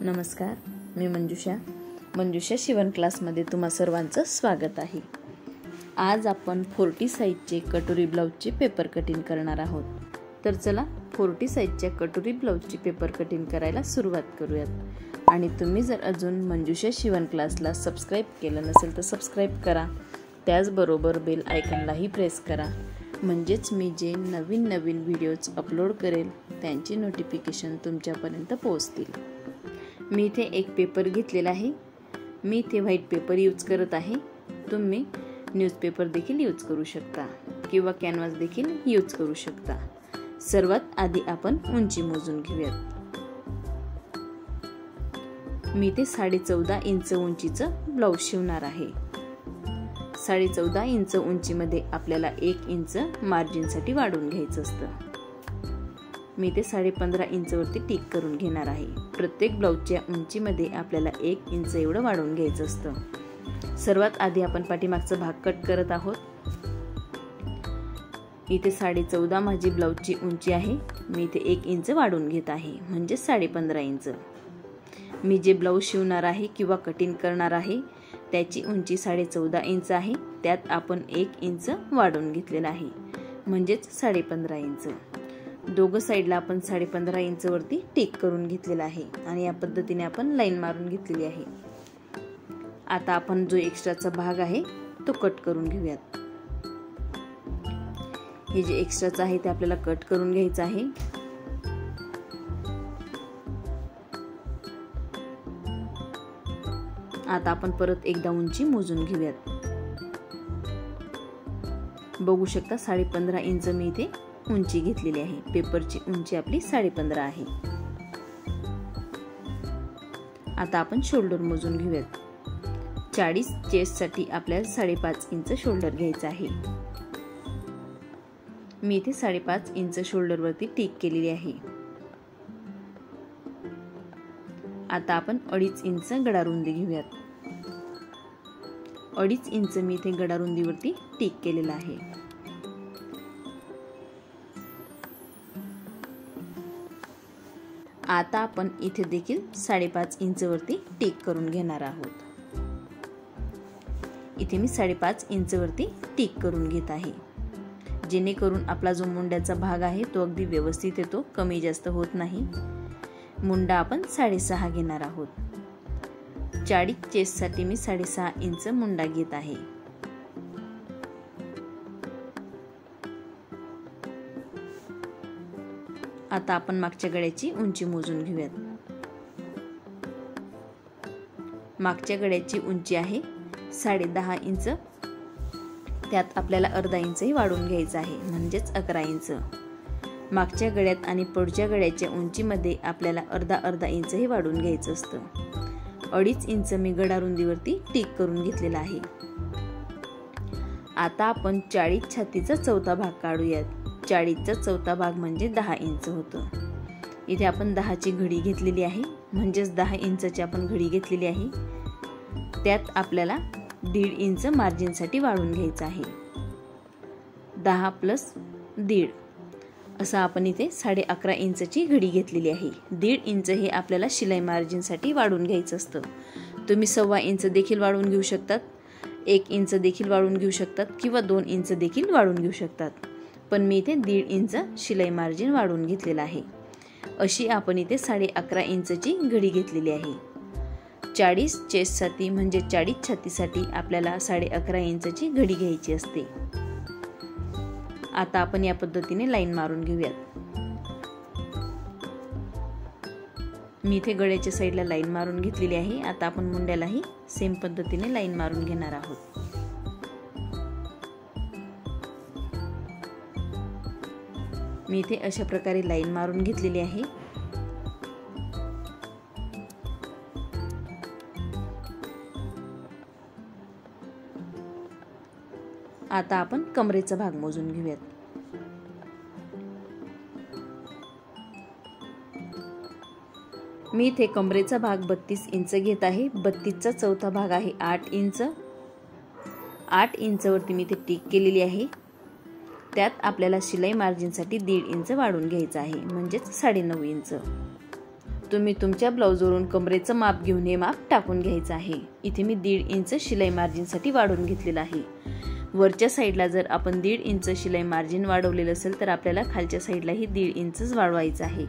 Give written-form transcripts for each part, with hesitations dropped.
नमस्कार, मी मंजुषा शिवण क्लासमध्ये तुम्हा सर्वांचं स्वागत आहे। आज आपण 40 साइजचे कटोरी ब्लाउजचे पेपर कटिंग करणार आहोत। तर चला 40 साइजच्या कटोरी ब्लाउजची पेपर कटिंग करायला सुरुवात करूयात। आणि तुम्ही जर अजून मंजुषा शिवण क्लासला सबस्क्राइब केलं नसेल तर सबस्क्राइब करा, त्याचबरोबर बेल आयकॉनलाही प्रेस करा, म्हणजेच मी जे नवीन व्हिडिओज अपलोड करेल त्यांची नोटिफिकेशन तुमच्यापर्यंत पोहोचतील। मी इथे एक पेपर घेतलेला आहे। मी इथे व्हाईट पेपर यूज करत आहे। तुम्ही न्यूजपेपर देखील यूज करू शकता किंवा कॅनव्हास देखील यूज करू शकता। सर्वात आधी आपण उंची मोजून घेऊयात। मी इथे 14.5 इंच उंचीचं ब्लाउज शिवणार आहे। 14.5 इंच उंचीमध्ये आपल्याला 1 इंच मार्जिनसाठी वाढवून घ्यायचं असतं। मी ते 15.5 इंच वरती टिक करून घेणार आहे। प्रत्येक ब्लाउजच्या उंचीमध्ये आपल्याला 1 इंच एवढं वाढवून घ्यायचं असतं। सर्वात आधी आपण पाठीमागचा भाग कट करत आहोत। इथे 14.5 माझी ब्लाउजची उंची आहे। मी इथे 1 इंच वाढवून घेत आहे, म्हणजे 15.5 इंच। मी जे ब्लाउज शिवणार आहे किंवा कटिंग करणार आहे त्याची उंची 14.5 इंच आहे। त्यात आपण 1 इंच वाढवून घेतलेला आहे, म्हणजेच 15.5 इंच। दोघं साइडला आपण 15.5 इंच वरती टिक करून घेतलेला आहे आणि या पद्धतीने आपण लाईन मारून घेतलेली आहे। आता आपण जो एक्स्ट्राचा भाग आहे तो कट करून घेऊयात। हे जे एक्स्ट्राचा आहे ते आपल्याला कट करून घ्यायचं आहे। आता आपण परत एकदा उंची मोजून घेऊयात। बघू शकता 15.5 इंच मी इथे उंची घेतलेली आहे। पेपरची उंची आपली 15.5 आहे। आता आपण शोल्डर मोजून घेऊयात। 40 चेस्ट साठी आपल्याला 5.5 इंच शोल्डर घ्यायचा आहे। मी इथे 5.5 इंच शोल्डर वरती टिक केलेली आहे। आता आपण 2.5 इंच गडारुंदी घेऊयात। 2.5 इंच मी इथे गडारुंदीवरती टिक केलेला आहे। आता आपण इथे देखील 5.5 इंच वरती टिक करून घेणार आहोत। इथे मी 5.5 इंच वरती टिक करून घेत आहे, जेणेकरून आपला जो मुंड्याचा भाग आहे तो अगदी व्यवस्थित येतो, कमी जास्त होत नाही। मुंडा आपण 6.5 घेणार आहोत। 40 चेस्ट साठी मी 6.5 इंच मुंडा घेत आहे। आता आपण मागच्या गळ्याची उंची मोजून घेऊयात। मागच्या गळ्याची उंची आहे 10.5 इंच। त्यात आपल्याला अर्धा इंचही वाढवून घ्यायचं आहे, म्हणजेच 11 इंच। मागच्या गळ्यात आणि पुढच्या गळ्याच्या उंचीमध्ये आपल्याला अर्धा इंचही वाढवून घ्यायचं असतं। 2.5 इंच मी गडारुंदीवरती टिक करून घेतलेला आहे। आता आपण 40 छातीचा चौथा भाग काढूयात। 40चा चौथा भाग म्हणजे 10 इंच होतं। इथे आपण 10ची घडी घेतलेली आहे, म्हणजेच 10 इंचची आपण घडी घेतलेली आहे। त्यात आपल्याला 1.5 इंच मार्जिनसाठी वाढवून घ्यायचं आहे। 10 + 1.5 असं आपण इथे 11.5 इंचची घडी घेतलेली आहे। 1.5 इंच हे आपल्याला शिलाई मार्जिनसाठी वाढवून घ्यायचं असतं। तुम्ही 1.25 इंच देखील वाढवून घेऊ शकतात, 1 इंच देखील वाढवून घेऊ शकतात किंवा 2 इंच देखील वाढवून घेऊ शकतात। पण मी इथे 1.5 इंच शिलाई मार्जिन वाढवून घेतलेला आहे। अशी आपण इथे 11.5 इंचची घडी घेतलेली आहे। 40 चेस्ट साठी म्हणजे 40 छातीसाठी आपल्याला 11.5 इंचची घडी घ्यायची असते। आता आपण या पद्धतीने लाईन मारून घेऊयात। मी इथे गळ्याच्या साईडला लाईन मारून घेतलेली आहे। आता आपण मुंड्यालाही सेम पद्धतीने लाईन मारून घेणार आहोत। मी इथे अशा प्रकारे लाईन मारून घेतलेली आहे। आता आपण कमरेचा भाग मोजून घेऊयात। मी इथे कमरेचा भाग 32 इंच घेत आहे। 32चा चौथा भाग आहे 8 इंच। 8 इंच वरती मी इथे टिक केलेली आहे। त्यात आपल्याला शिलाई मार्जिनसाठी 1.5 इंच वाढवून घ्यायचं आहे, म्हणजेच 9.5 इंच। तुम्ही तुमच्या ब्लाऊजवरून कमरेचं माप घेऊन हे माप टाकून घ्यायचं आहे। इथे मी 1.5 इंच शिलाई मार्जिनसाठी वाढवून घेतलेलं आहे। वरच्या साईडला जर आपण 1.5 इंच शिलाई मार्जिन वाढवलेलं असेल तर आपल्याला खालच्या साईडलाही 1.5 इंचच वाढवायचं आहे।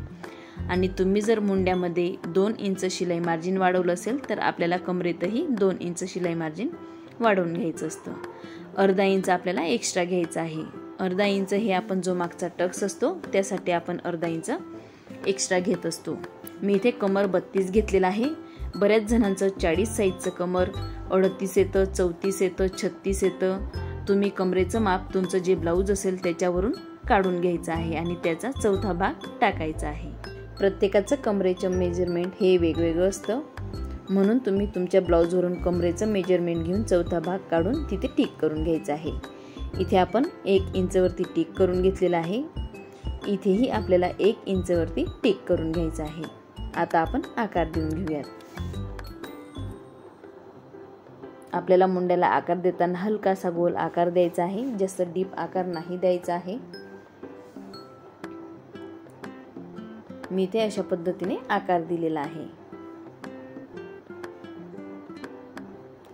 आणि तुम्ही जर मुंड्यामध्ये 2 इंच शिलाई मार्जिन वाढवलं असेल तर आपल्याला कमरेतही 2 इंच शिलाई मार्जिन वाढवून घ्यायचं असतं। अर्धा इंच आपल्याला एक्स्ट्रा घ्यायचं आहे। अर्धा इंच हे आपण जो मागचा टक्स असतो त्यासाठी आपण अर्धा इंच एक्स्ट्रा घेत असतो। मी इथे कमर 32 घेतलेला आहे। बऱ्याच जणांचं 40 साईजचं कमर 38 येतं, 34 येतं, 36 येतं। तुम्ही कमरेचं माप तुमचं जे ब्लाऊज असेल त्याच्यावरून काढून घ्यायचं आहे आणि त्याचा चौथा भाग टाकायचा आहे। प्रत्येकाचं कमरेचं मेजरमेंट हे वेगवेगळं असतं, म्हणून तुम्ही तुमच्या ब्लाऊजवरून कमरेचं मेजरमेंट घेऊन चौथा भाग काढून तिथे टिक करून घ्यायचं आहे। इथे आपण 1 इंचवरती टिक करून घेतलेला आहे। इथेही आपल्याला 1 इंचवरती टिक करून घ्यायचं आहे। आता आपण आकार देऊन घेऊयात। आपल्याला मुंड्याला आकार देताना हलकासा गोल आकार द्यायचा आहे, जास्त डीप आकार नाही द्यायचा आहे। मी ते अशा पद्धतीने आकार दिलेला आहे।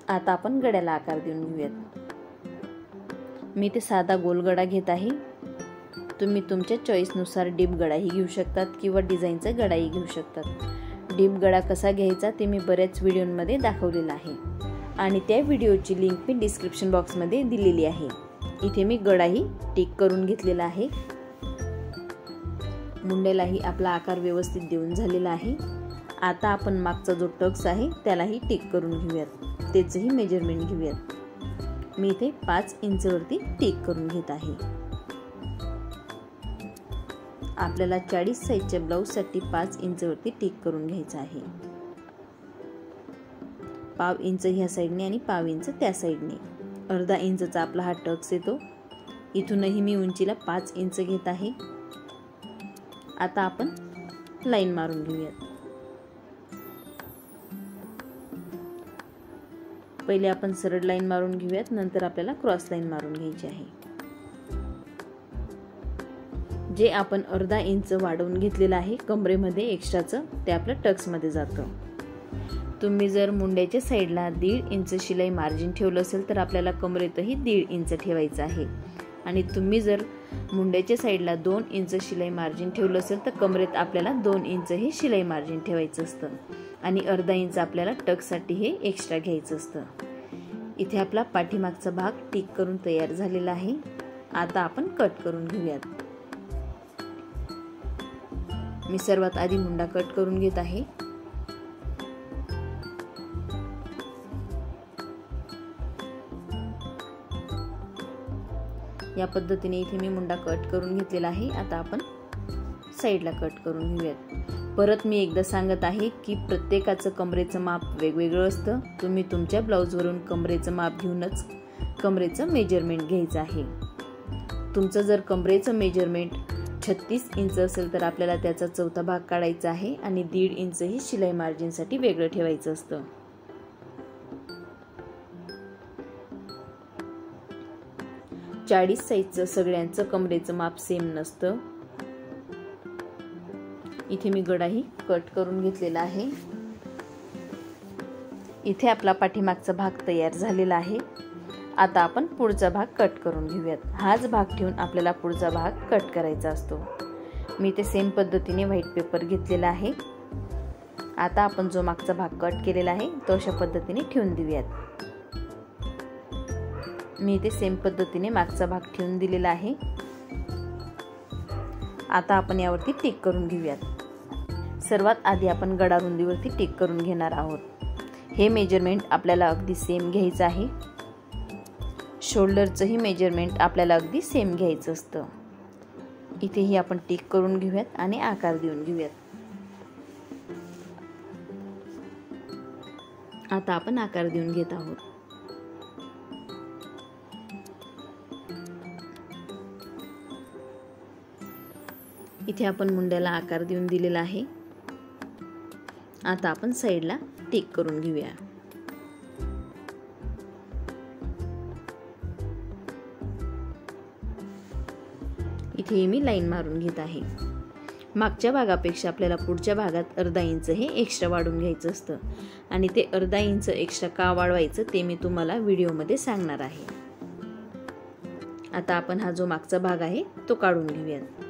आता आपण गड्याला आकार देऊन घेऊयात। मी ते साधा गोल गडा घेत आहे। तुम्ही तुमच्या चॉईसनुसार डीप गडाही घेऊ शकतात किंवा डिझाईनचा गडाही घेऊ शकतात। डीप गडा कसा घ्यायचा ते मी बऱ्याच व्हिडिओमध्ये दाखवलेला आहे आणि त्या व्हिडिओची लिंक मी डिस्क्रिप्शन बॉक्समध्ये दिलेली आहे। इथे मी गडाही टिक करून घेतलेला आहे। मुंड्यालाही आपला आकार व्यवस्थित देऊन झालेला आहे। आता आपण मागचा जो टक्स आहे त्यालाही टिक करून घेऊयात, त्याचंही मेजरमेंट घेऊयात। मी इथे 5 इंचवरती टिक करून घेत आहे। आपल्याला 40 साईजच्या ब्लाऊजसाठी 5 इंचवरती टिक करून घ्यायचं आहे। पाव इंच ह्या साईडने आणि पाव इंच त्या साईडने, अर्धा इंचचा आपला हा टक्स येतो। इथूनही मी उंचीला 5 इंच घेत आहे। आता आपण लाईन मारून घेऊयात। पहिले आपण सरळ लाईन मारून घेऊयात, नंतर आपल्याला क्रॉस लाईन मारून घ्यायची आहे। जे आपण अर्धा इंच वाढवून घेतलेलं आहे कमरेमध्ये एक्स्ट्राचं, ते आपलं टक्समध्ये जातं। तुम्ही जर मुंड्याच्या साईडला 1.5 इंच शिलाई मार्जिन ठेवलं असेल तर आपल्याला कमरेतही 1.5 इंच ठेवायचं आहे। आणि तुम्ही जर मुंड्याच्या साईडला 2 इंच शिलाई मार्जिन ठेवलं असेल तर कमरेत आपल्याला 2 इंच हे शिलाई मार्जिन ठेवायचं असतं आणि अर्धा इंच आपल्याला टक्ससाठी हे एक्स्ट्रा घ्यायचं असतं। इथे आपला पाठीमागचा भाग टिक करून तयार झालेला आहे। आता आपण कट करून घेऊयात। मी सर्वात आधी मुंडा कट करून घेत आहे। या पद्धतीने इथे मी मुंडा कट करून घेतलेला आहे। आता आपण साईडला कट करून घेऊयात। परत मी एकदा सांगत आहे की प्रत्येकाचं कमरेचं माप वेगवेगळं असतं। तुम्ही तुमच्या ब्लाऊजवरून कमरेचं माप घेऊनच कमरेचं मेजरमेंट घ्यायचं आहे। तुमचं जर कमरेचं मेजरमेंट 36 इंच असेल तर आपल्याला त्याचा चौथा भाग काढायचा आहे आणि 1.5 इंच ही शिलाई मार्जिनसाठी वेगळं ठेवायचं असतं। चाळीस साईजचं सगळ्यांचं कमरेचं माप सेम नसतं। इथे मी गडाही कट करून घेतलेला आहे। इथे आपला पाठीमागचा भाग तयार झालेला आहे। आता आपण पुढचा भाग कट करून घेऊयात। हाच भाग ठेवून आपल्याला पुढचा भाग कट करायचा असतो। मी ते सेम पद्धतीने व्हाईट पेपर घेतलेला आहे। आता आपण जो मागचा भाग कट केलेला आहे तो अशा पद्धतीने ठेवून देऊयात। मी इथे सेम पद्धतीने मागचा भाग ठेवून दिलेला आहे। आता आपण यावरती टिक करून घेऊयात। सर्वात आधी आपण गडा रुंदीवरती टिक करून घेणार आहोत। हे मेजरमेंट आपल्याला अगदी सेम घ्यायचं आहे। शोल्डरचंही मेजरमेंट आपल्याला अगदी सेम घ्यायचं असतं। इथेही आपण टिक करून घेऊयात आणि आकार देऊन घेऊयात। आता आपण आकार देऊन घेत आहोत। इथे आपण मुंड्याला आकार देऊन दिलेला आहे। आता आपण साईडला टिक करून घेऊया। इथे मी लाईन मारून घेत आहे। मागच्या भागापेक्षा आपल्याला पुढच्या भागात अर्धा इंच हे एक्स्ट्रा वाढवून घ्यायचं असतं आणि ते अर्धा इंच एक्स्ट्रा का वाढवायचं ते मी तुम्हाला व्हिडिओमध्ये सांगणार आहे। आता आपण हा जो मागचा भाग आहे तो काढून घेऊयात।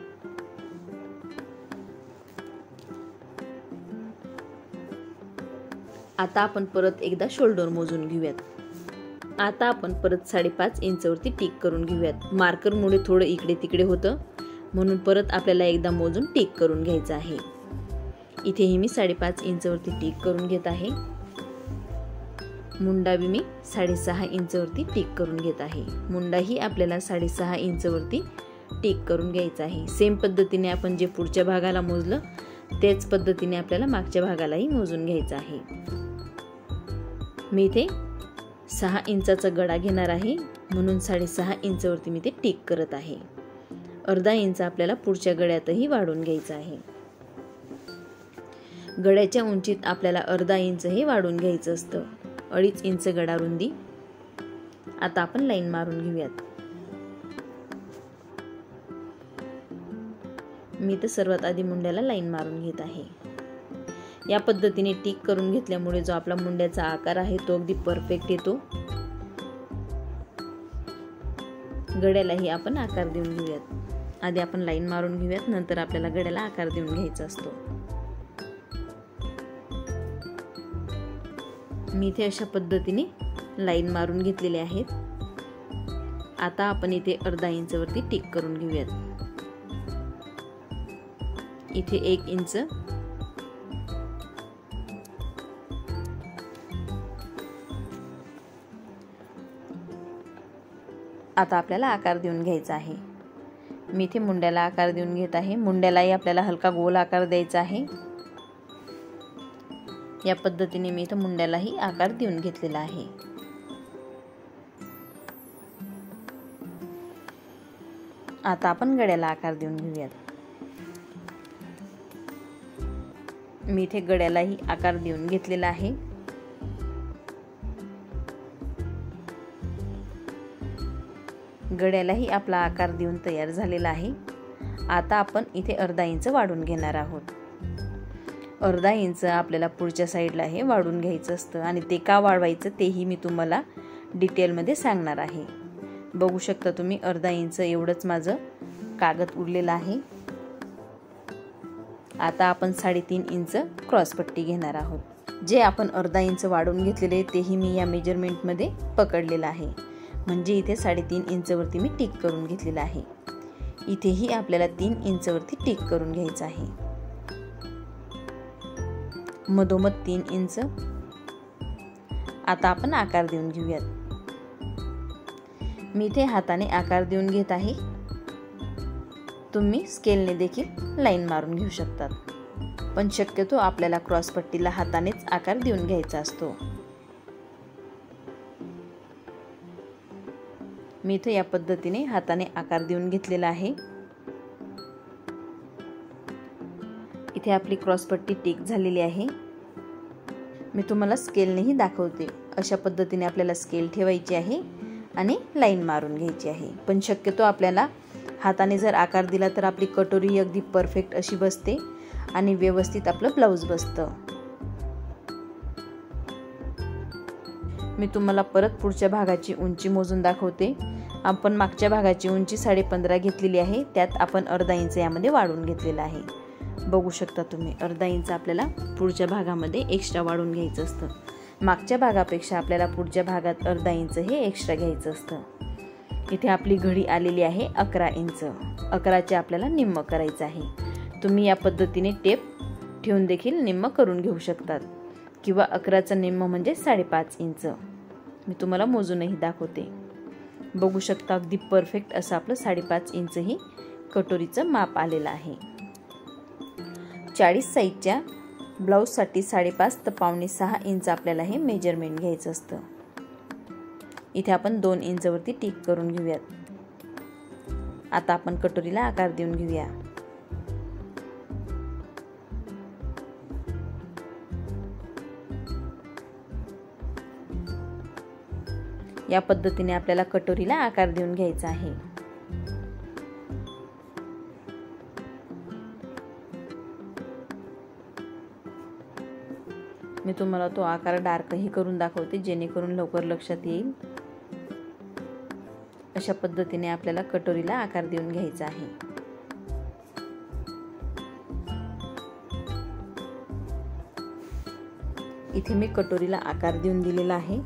आता आपण परत एकदा शोल्डर मोजून घेऊयात। आता आपण परत 5.5 इंचवरती टिक करून घेऊयात। मार्करमुळे थोडं इकडे तिकडे होतं म्हणून परत आपल्याला एकदा मोजून टिक करून घ्यायचं आहे। इथेही मी 5.5 इंचवरती टिक करून घेत आहे। मुंडा बी मी 6.5 इंचवरती टिक करून घेत आहे। मुंडाही आपल्याला 6.5 इंचवरती टिक करून घ्यायचा आहे। सेम पद्धतीने आपण जे पुढच्या भागाला मोजलं तेच पद्धतीने आपल्याला मागच्या भागालाही मोजून घ्यायचं आहे। मी इथे 6 इंचाचा गडा घेणार आहे म्हणून 6.5 इंचवरती मी ते टिक करत आहे। अर्धा इंच आपल्याला पुढच्या गड्यातही वाढवून घ्यायचा आहे। गड्याच्या उंचीत आपल्याला अर्धा इंच हे वाढवून घ्यायचं असतं। 2.5 इंच गडा रुंदी। आता आपण लाईन मारून घेऊयात। मी तर सर्वात आधी मुंड्याला लाईन मारून घेत आहे। या पद्धतीने टिक करून घेतल्यामुळे जो आपला मुंड्याचा आकार आहे तो अगदी परफेक्ट येतो। गड्यालाही आपण आकार देऊन घेऊयात। आधी आपण लाईन मारून घेऊयात, नंतर आपल्याला गड्याला आकार देऊन घ्यायचा असतो। मी इथे अशा पद्धतीने लाईन मारून घेतलेले आहेत। आता आपण इथे अर्धा इंचवरती टिक करून घेऊयात। इथे 1 इंच, आता आपल्याला आकार देऊन घ्यायचा आहे। मी इथे मुंड्याला आकार देऊन घेत आहे। मुंड्यालाही आपल्याला हलका गोल आकार द्यायचा आहे। या पद्धतीने मी इथे मुंड्यालाही आकार देऊन घेतलेला आहे। आता आपण गड्याला आकार देऊन घेऊयात। मी इथे गड्यालाही आकार देऊन घेतलेला आहे। गड्यालाही आपला आकार देऊन तयार झालेला आहे। आता आपण इथे अर्धा इंच वाढवून घेणार आहोत। अर्धा इंच आपल्याला पुढच्या साईडला हे वाढवून घ्यायचं असतं आणि ते का वाढवायचं तेही मी तुम्हाला डिटेलमध्ये सांगणार आहे। बघू शकता तुम्ही अर्धा इंच एवढंच माझं कागद उरलेलं आहे। आता आपण 3.5 इंच क्रॉसपट्टी घेणार आहोत। जे आपण अर्धा इंच वाढवून घेतलेले तेही मी या मेजरमेंटमध्ये पकडलेलं आहे। म्हणजे इथे 3.5 इंचवरती मी टिक करून घेतलेला आहे। इथेही आपल्याला 3 इंचवरती टिक करून घ्यायचं आहे। मधोमध 3 इंच। आता आपण आकार देऊन घेऊयात। मी इथे हाताने आकार देऊन घेत आहे। तुम्ही स्केलने देखील लाईन मारून घेऊ शकतात, पण शक्यतो आपल्याला क्रॉसपट्टीला हातानेच आकार देऊन घ्यायचा असतो। मी इथे या पद्धतीने हाताने आकार देऊन घेतलेला आहे। इथे आपली क्रॉसपट्टी टिक झालेली आहे। मी तुम्हाला स्केलनेही दाखवते। अशा पद्धतीने आपल्याला स्केल ठेवायची आहे आणि लाईन मारून घ्यायची आहे। पण शक्यतो आपल्याला हाताने जर आकार दिला तर आपली कटोरी अगदी परफेक्ट अशी बसते आणि व्यवस्थित आपलं ब्लाऊज बसतं। मी तुम्हाला परत पुढच्या भागाची उंची मोजून दाखवते। आपण मागच्या भागाची उंची 15.5 घेतलेली आहे, त्यात आपण अर्धा इंच यामध्ये वाढवून घेतलेला आहे। बघू शकता तुम्ही अर्धा इंच आपल्याला पुढच्या भागामध्ये एक्स्ट्रा वाढवून घ्यायचं असतं। मागच्या भागापेक्षा आपल्याला पुढच्या भागात अर्धा इंच हे एक्स्ट्रा घ्यायचं असतं। इथे आपली घडी आलेली आहे 11 इंच। 11चे आपल्याला निम्म करायचं आहे। तुम्ही या पद्धतीने टेप ठेवून देखील निम्म करून घेऊ शकतात किंवा 11चं निम्म म्हणजे 5.5 इंच। मी तुम्हाला मोजूनही दाखवते। बघू शकता अगदी परफेक्ट असं आपलं 5.5 इंच ही कटोरीचं माप आलेलं आहे। 40 साईजच्या ब्लाऊजसाठी 5.5 ते 5.5 इंच आपल्याला हे मेजरमेंट घ्यायचं असतं। इथे आपण 2 इंचवरती टिक करून घेऊयात। आता आपण कटोरीला आकार देऊन घेऊया। या पद्धतीने आपल्याला कटोरीला आकार देऊन घ्यायचा आहे। मी तुम्हाला तो आकार डार्कही करून दाखवते जेणेकरून लवकर लक्षात येईल. अशा पद्धतीने आपल्याला कटोरीला आकार देऊन घ्यायचा आहे. इथे मी कटोरीला आकार देऊन दिलेला आहे.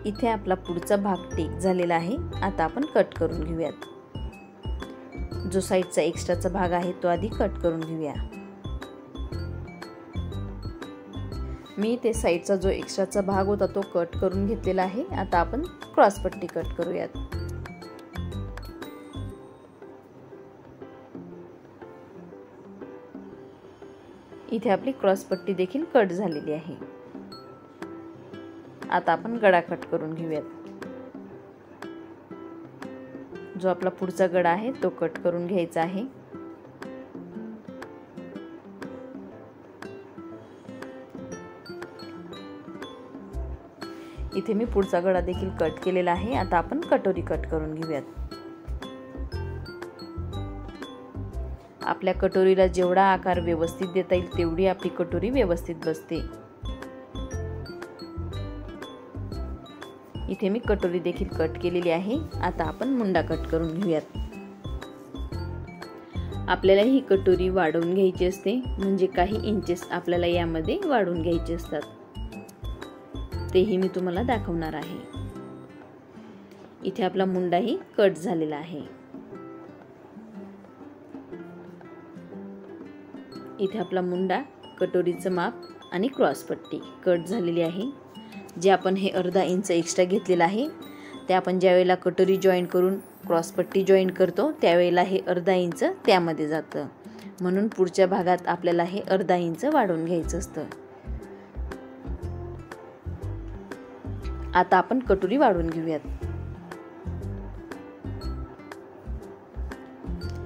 इथे आपला पुढचा भाग टेक झालेला आहे. आता आपण कट करून घेऊयात. जो साईडचा एक्स्ट्राचा भाग आहे तो आधी कट करून घेऊया. मी ते साईडचा जो एक्स्ट्राचा भाग होता तो कट करून घेतलेला आहे. आता आपण क्रॉस पट्टी कट करूयात. इथे आपली क्रॉस पट्टी देखील कट झालेली आहे. आता आपण गळा कट करून घेऊयात. जो आपला पुढचा गळा आहे तो कट करून घ्यायचा आहे. इथे मी पुढचा गळा देखील कट केलेला आहे. आता आपण कटोरी कट करून घेऊयात. आपल्या कटोरीला जेवढा आकार व्यवस्थित देता येईल तेवढी आपली कटोरी व्यवस्थित बसते. इथे मी कटोरी देखील कट केलेली आहे. आता आपण मुंडा कट करून घेऊयात. आपल्याला ही कटोरी वाढवून घ्यायची असते, म्हणजे काही इंचेस आपल्याला यामध्ये वाढवून घ्यायचे असतात. तेही मी तुम्हाला दाखवणार आहे. इथे आपला मुंडाही कट झालेला आहे. इथे आपला मुंडा, कटोरीचं माप आणि क्रॉस पट्टी कट झालेली आहे. जे आपण हे अर्धा इंच एक्स्ट्रा घेतलेला आहे ते आपण ज्यावेळेला कटोरी जॉईन करून क्रॉस पट्टी जॉईन करतो त्यावेळेला हे अर्धा इंच त्यामध्ये जातं. म्हणून पुढच्या भागात आपल्याला हे अर्धा इंच वाढवून घ्यायचं असतं. आता आपण कटोरी वाढवून घेऊयात.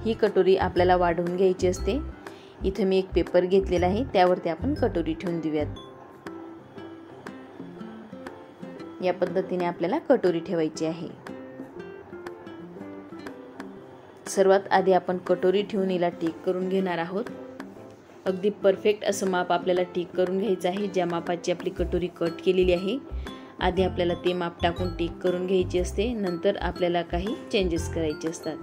ही कटोरी आपल्याला वाढवून घ्यायची असते. इथे मी एक पेपर घेतलेला आहे त्यावरती आपण कटोरी ठेवून देऊयात. या पद्धतीने आपल्याला कटोरी ठेवायची आहे. सर्वात आधी आपण कटोरी ठेवून हिला टिक करून घेणार आहोत. अगदी परफेक्ट असं माप आपल्याला टिक करून घ्यायचं आहे. ज्या मापाची आपली कटोरी कट केलेली आहे आधी आपल्याला ते माप टाकून टिक करून घ्यायची असते. नंतर आपल्याला काही चेंजेस करायचे असतात,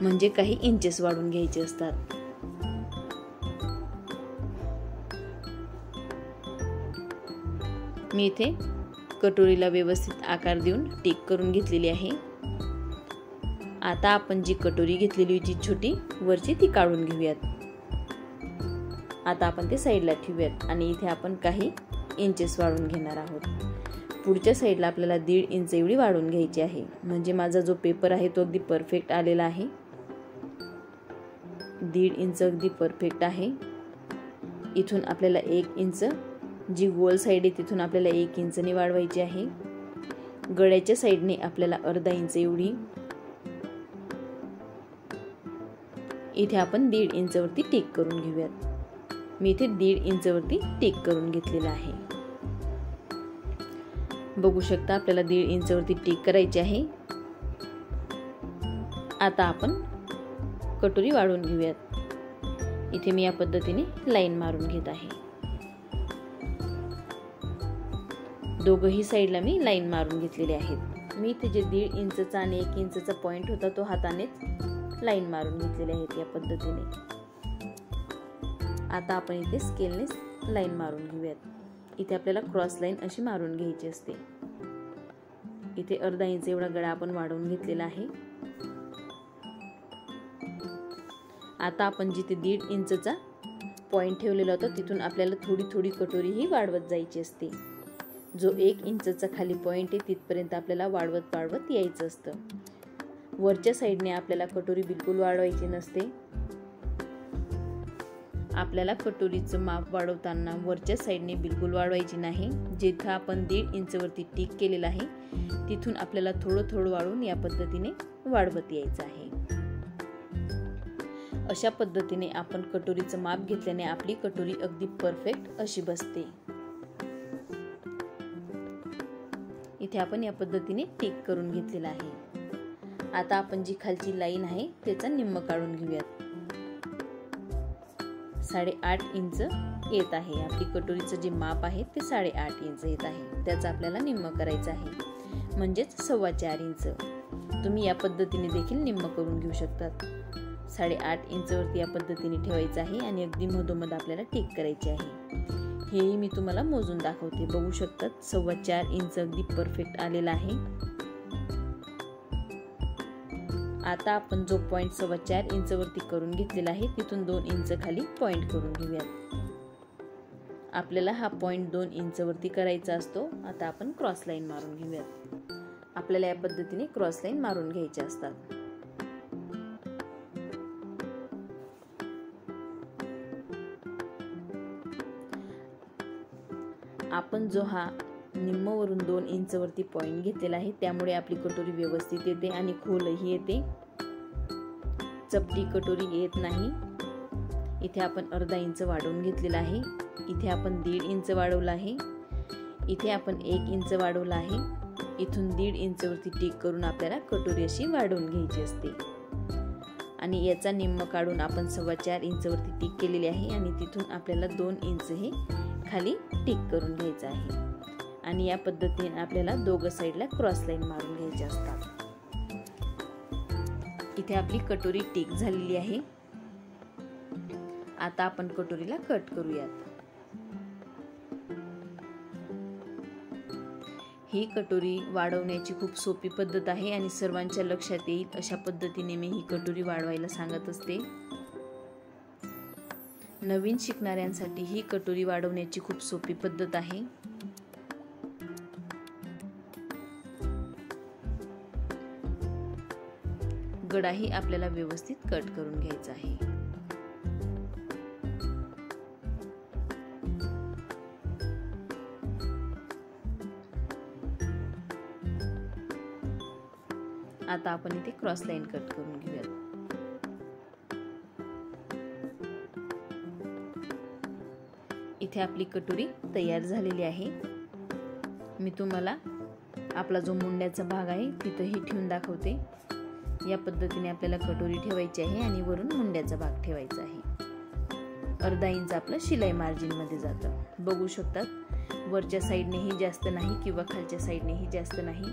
म्हणजे काही इंचेस वाढवून घ्यायचे असतात. मी इथे कटोरीला व्यवस्थित आकार देऊन टिक करून घेतलेली आहे. आता आपण जी कटोरी घेतलेली होती छोटी वरची ती काढून घेऊयात. आता आपण ते साईडला ठेवूयात आणि इथे आपण काही इंचेस वाढवून घेणार आहोत. पुढच्या साईडला आपल्याला 1.5 इंच एवढी वाढवून घ्यायची आहे. म्हणजे माझा जो पेपर आहे तो अगदी परफेक्ट आलेला आहे. 1.5 इंच अगदी परफेक्ट आहे. इथून आपल्याला 1 इंच, जी गोल साईड आहे तिथून आपल्याला 1 इंचने वाढवायची आहे. गळ्याच्या साईडने आपल्याला अर्धा इंच एवढी. इथे आपण 1.5 इंच वरती टिक करून घेऊयात. मी इथे 1.5 इंच वरती टिक करून घेतलेला आहे. बघू शकता आपल्याला 1.5 इंच वरती टिक करायची आहे. आता आपण कटोरी वाढवून घेऊयात. इथे मी या पद्धतीने लाईन मारून घेत आहे. दोघही साईडला मी लाईन मारून घेतलेले आहेत. मी इथे जे 1.5 इंचचा आणि 1 इंचचा पॉइंट होता तो हातानेच लाईन मारून घेतलेले आहेत या पद्धतीने. आता आपण इथे स्केलने लाईन मारून घेऊयात. इथे आपल्याला क्रॉस लाईन अशी मारून घ्यायची असते. इथे अर्धा इंच एवढा गळा आपण वाढवून घेतलेला आहे. आता आपण जिथे 1.5 इंचचा पॉइंट ठेवलेला होता तिथून आपल्याला थोडी थोडी कटोरी ही वाढवत जायची असते. जो 1 इंचचा खाली पॉइंट आहे तिथपर्यंत आपल्याला वाढवत वाढवत यायचं असतं. वरच्या साईडने आपल्याला कटोरी बिलकुल वाढवायची नसते. आपल्याला कटोरीचं माप वाढवताना वरच्या साईडने बिलकुल वाढवायची नाही. जिथं आपण 1.5 इंच वरती टिक केलेला आहे तिथून आपल्याला थोडं थोडं वाढवून या पद्धतीने वाढवत यायचं आहे. अशा पद्धतीने आपण कटोरीचं माप घेतल्याने आपली कटोरी अगदी परफेक्ट अशी बसते. इथे आपण या पद्धतीने टिक करून घेतलेला आहे. आता आपण जी खालची लाईन आहे त्याचा निम्म काढून घेऊयात. 8.5 इंच येत आहे. आपली कटोरीचं जे माप आहे ते 8.5 इंच येत आहे. त्याचं आपल्याला निम्म करायचं आहे, म्हणजेच 4.25 इंच. तुम्ही या पद्धतीने देखील निम्म करून घेऊ शकतात. 8.5 इंचवरती या पद्धतीने ठेवायचं आहे आणि अगदी मधोमध आपल्याला टिक करायची आहे. हेही मी तुम्हाला मोजून दाखवते. बघू शकतात 4.25 इंच अगदी परफेक्ट आलेला आहे. आता आपण जो पॉइंट 4.25 इंचवरती करून घेतलेला आहे तिथून 2 इंच खाली पॉइंट करून घेऊयात. आपल्याला हा पॉइंट 2 इंचवरती करायचा असतो. आता आपण क्रॉस लाईन मारून घेऊयात. आपल्याला या पद्धतीने क्रॉस लाईन मारून घ्यायचे असतात. आपण जो हा निम्मवरून 2 इंचवरती पॉइंट घेतलेला आहे त्यामुळे आपली कटोरी व्यवस्थित येते आणि खोलही येते. चपटी कटोरी येत नाही. इथे आपण अर्धा इंच वाढवून घेतलेला आहे. इथे आपण 1.5 इंच वाढवला आहे. इथे आपण 1 इंच वाढवला आहे. इथून 1.5 इंचवरती टिक करून आपल्याला कटोरी अशी वाढवून घ्यायची असते आणि याचा निम्म काढून आपण 4.25 इंचवरती टिक केलेली आहे आणि तिथून आपल्याला 2 इंच हे खाली टिक करून घ्यायचं आहे आणि या पद्धतीने आपल्याला दोघं साईडला क्रॉस लाईन मारून घ्यायचे असतात. इथे आपली कटोरी टिक झालेली आहे. आता आपण कटोरीला कट करूयात. ही कटोरी वाढवण्याची खूप सोपी पद्धत आहे आणि सर्वांच्या लक्षात येईल अशा पद्धतीने मी ही कटोरी वाढवायला सांगत असते. नवीन शिकणाऱ्यांसाठी ही कटोरी वाढवण्याची खूप सोपी पद्धत आहे. गडाही आपल्याला व्यवस्थित कट करून घ्यायचा आहे. आता आपण इथे क्रॉस लाईन कट करून घेऊयात. इथे आपली कटोरी तयार झालेली आहे. मी तुम्हाला आपला जो मुंड्याचा भाग आहे तिथेही ठेवून दाखवते. या पद्धतीने आपल्याला कटोरी ठेवायची आहे आणि वरून मुंड्याचा भाग ठेवायचा आहे. अर्धा इंच आपलं शिलाई मार्जिन मध्ये जातं. बघू शकतात वरच्या साईडनेही जास्त नाही किंवा खालच्या साईडनेही जास्त नाही.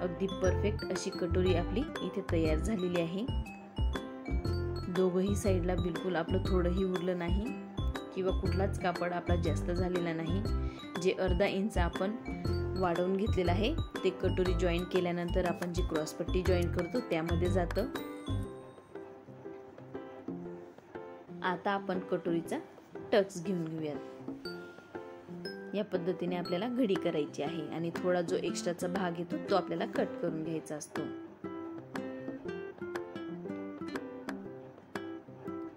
अगदी परफेक्ट अशी कटोरी आपली इथे तयार झालेली आहे. दोघही साईडला बिलकुल आपलं थोडंही उरलं नाही किंवा कुठलाच कापड आपला जास्त झालेला नाही. जे अर्धा इंच आपण वाढवून घेतलेलं आहे ते कटोरी जॉईन केल्यानंतर आपण जी क्रॉसपट्टी जॉईन करतो त्यामध्ये जातं. आता आपण कटोरीचा टक्स घेऊन घेऊयात. या पद्धतीने आपल्याला घडी करायची आहे आणि थोडा जो एक्स्ट्राचा भाग येतो तो आपल्याला कट करून घ्यायचा असतो.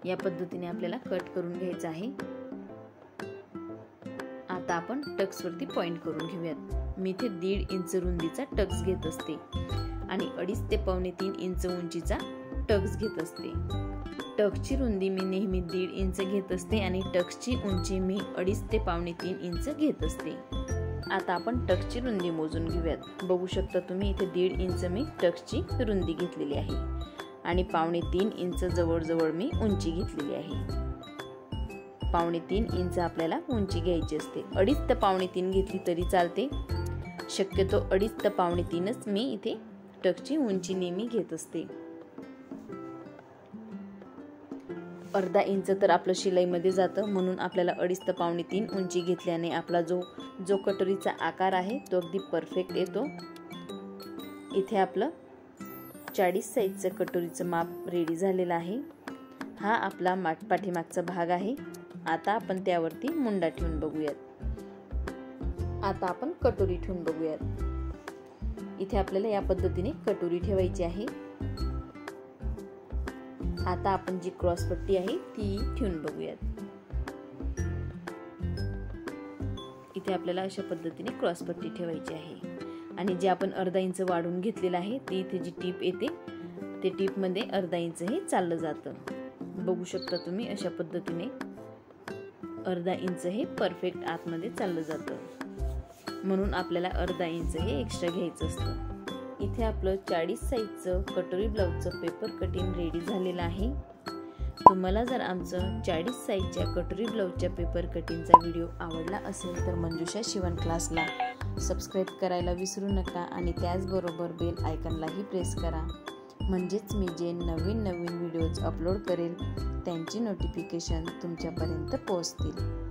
या पद्धतीने आपल्याला कट करून घ्यायचं आहे. आता आपण टक्स वरती पॉइंट करून घेऊयात. मी इथे 1.5 इंच रुंदीचा टक्स घेत असते आणि 2.5 ते 2.25 इंच उंचीचा टक्स घेत असते. टक्सची रुंदी मी नेहमी 1.5 इंच घेत असते आणि टक्सची उंची मी 2.5 ते 2.25 इंच घेत असते. आता आपण टक्सची रुंदी मोजून घेऊयात. बघू शकता तुम्ही इथे 1.5 इंच मी टक्सची रुंदी घेतलेली आहे आणि 2.25 इंच जवळजवळ मी उंची घेतलेली आहे. 2.25 इंच आपल्याला उंची घ्यायची असते. 2.5 ते 2.25 घेतली तरी चालते. शक्यतो 2.5 ते 2.25च मी इथे टक्सची उंची नेहमी घेत असते. अर्धा इंच तर आपलं शिलाईमध्ये जातं म्हणून आपल्याला 2.5 ते 2.25 उंची घेतल्याने आपला जो कटोरीचा आकार आहे तो अगदी परफेक्ट येतो. इथे आपलं 40 साईजचं कटोरीचं माप रेडी झालेलं आहे. हा आपला पाठीमागचा भाग आहे. आता आपण त्यावरती मुंडा ठेवून बघूयात. आता आपण कटोरी ठेवून बघूयात. इथे आपल्याला या पद्धतीने कटोरी ठेवायची आहे. आता आपण जी क्रॉसपट्टी आहे ती ठेवून बघूयात. इथे आपल्याला अशा पद्धतीने क्रॉसपट्टी ठेवायची आहे आणि जे आपण अर्धा इंच वाढून घेतलेलं आहे ती इथे जी टीप येते ते टीप मध्ये अर्धा इंच हे चाललं जातं. बघू शकता तुम्ही अशा पद्धतीने अर्धा इंच हे परफेक्ट आतमध्ये चाललं जातं म्हणून आपल्याला अर्धा इंच हे एक्स्ट्रा घ्यायचं असतं. इथे आपलं 40 साईजचं कटोरी ब्लाउजचं पेपर कटिंग रेडी झालेलं आहे. तुम्हाला जर आमचं 40 साईजच्या कटोरी ब्लाऊजच्या पेपर कटिंगचा व्हिडिओ आवडला असेल तर मंजुषा शिवण क्लासला सबस्क्राईब करायला विसरू नका आणि त्याचबरोबर बेल आयकॉनलाही प्रेस करा, म्हणजेच मी जे नवीन व्हिडिओज अपलोड करेल त्यांची नोटिफिकेशन तुमच्यापर्यंत पोहोचतील।